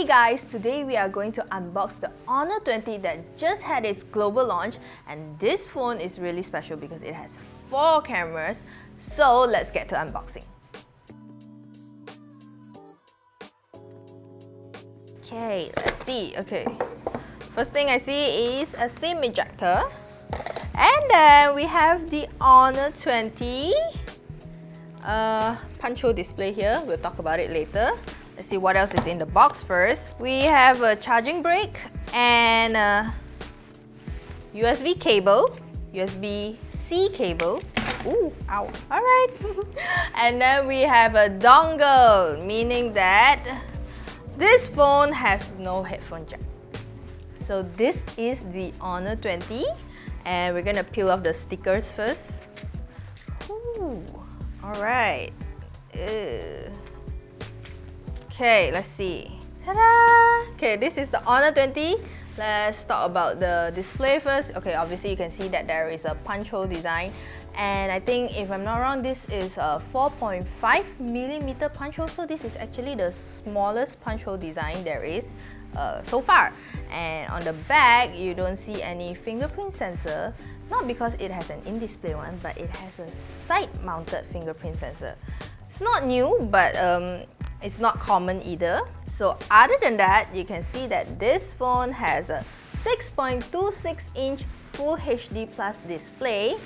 Hey guys, today we are going to unbox the Honor 20 that just had its global launch, and this phone is really special because it has 4 cameras. So let's get to unboxing. Okay, let's see. Okay, first thing I see is a SIM ejector, and then we have the Honor 20 punch hole display here. We'll talk about it later. Let's see what else is in the box first. We have a charging brick and a USB cable, USB-C cable. Ooh, ow. Alright. And then we have a dongle, meaning that this phone has no headphone jack. So this is the Honor 20, and we're gonna peel off the stickers first. Ooh, alright. Okay, let's see. Ta-da! Okay, this is the Honor 20. Let's talk about the display first. Okay, obviously you can see that there is a punch hole design, and I think, if I'm not wrong, this is a 4.5mm punch hole. So this is actually the smallest punch hole design there is so far. And on the back, you don't see any fingerprint sensor. Not because it has an in-display one, but it has a side-mounted fingerprint sensor. It's not new, but it's not common either. So other than that, you can see that this phone has a 6.26-inch Full HD Plus display.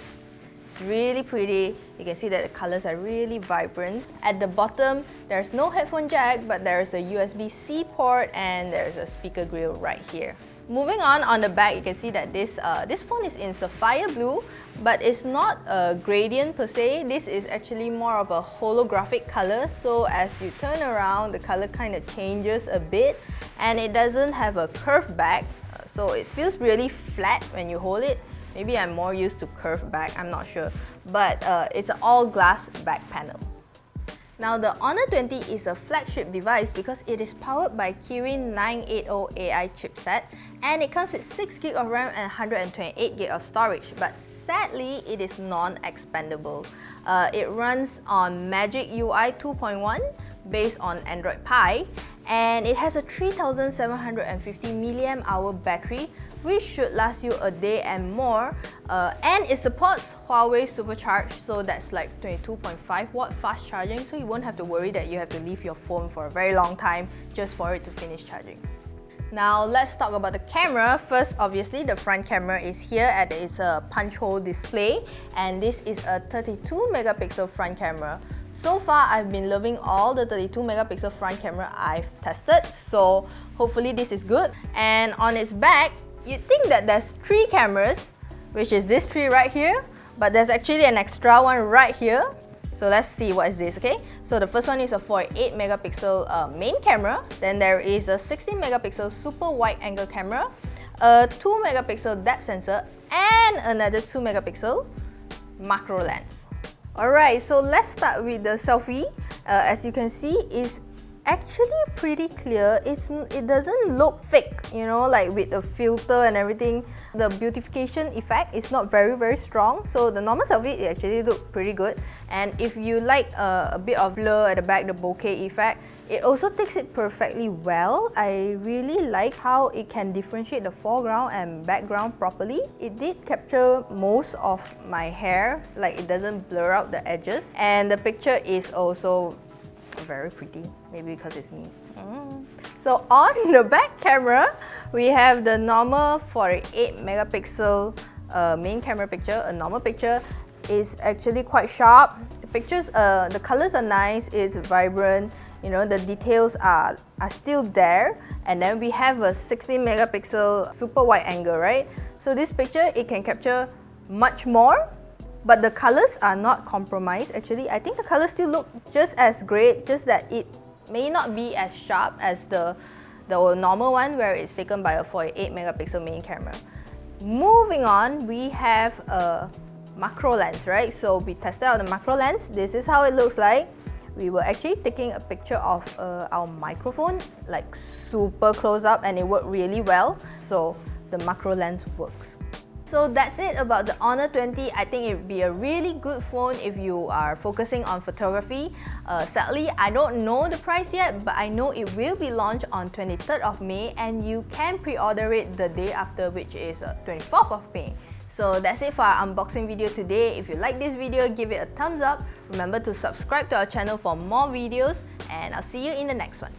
It's really pretty. You can see that the colors are really vibrant. At the bottom, there's no headphone jack, but there's a USB-C port and there's a speaker grill right here. Moving on the back, you can see that this phone is in sapphire blue, but it's not a gradient per se. This is actually more of a holographic color, so as you turn around, the color kind of changes a bit, and it doesn't have a curved back, so it feels really flat when you hold it. Maybe I'm more used to curved back, I'm not sure, but it's an all glass back panel. Now, the Honor 20 is a flagship device because it is powered by Kirin 980 AI chipset, and it comes with 6GB of RAM and 128GB of storage, but sadly, it is non-expandable. It runs on Magic UI 2.1 based on Android Pie, and it has a 3750 mAh battery, which should last you a day and more, and it supports Huawei Supercharge, so that's like 22.5W fast charging, so you won't have to worry that you have to leave your phone for a very long time just for it to finish charging. Now let's talk about the camera. First, obviously, the front camera is here and it's a punch hole display, and this is a 32MP front camera. So far, I've been loving all the 32MP front camera I've tested, so hopefully this is good. And on its back, you'd think that there's 3 cameras, which is this 3 right here, but there's actually an extra one right here. So let's see what is this, okay? So the first one is a 48MP main camera, then there is a 16MP super wide angle camera, a 2MP depth sensor, and another 2MP macro lens. Alright, so let's start with the selfie. As you can see, it's actually pretty clear. It doesn't look fake, you know, like with the filter and everything. The beautification effect is not very strong, so the normal selfie, it actually looks pretty good. And if you like a bit of blur at the back, the bokeh effect, it also takes it perfectly well. I really like how it can differentiate the foreground and background properly. It did capture most of my hair, like it doesn't blur out the edges, and the picture is also very pretty, maybe because it's me. So on the back camera, we have the normal 48MP main camera picture. A normal picture is actually quite sharp. The pictures, the colors are nice, it's vibrant, you know, the details are still there. And then we have a 16MP super wide angle, right? So this picture, it can capture much more, but the colors are not compromised. Actually, I think the colors still look just as great, just that it may not be as sharp as the normal one where it's taken by a 48MP main camera. Moving on, we have a macro lens, right? So we tested out the macro lens. This is how it looks like. We were actually taking a picture of our microphone, like super close up, and it worked really well. So the macro lens works. So that's it about the Honor 20. I think it would be a really good phone if you are focusing on photography. Sadly, I don't know the price yet, but I know it will be launched on 23rd of May and you can pre-order it the day after, which is 24th of May. So that's it for our unboxing video today. If you like this video, give it a thumbs up. Remember to subscribe to our channel for more videos and I'll see you in the next one.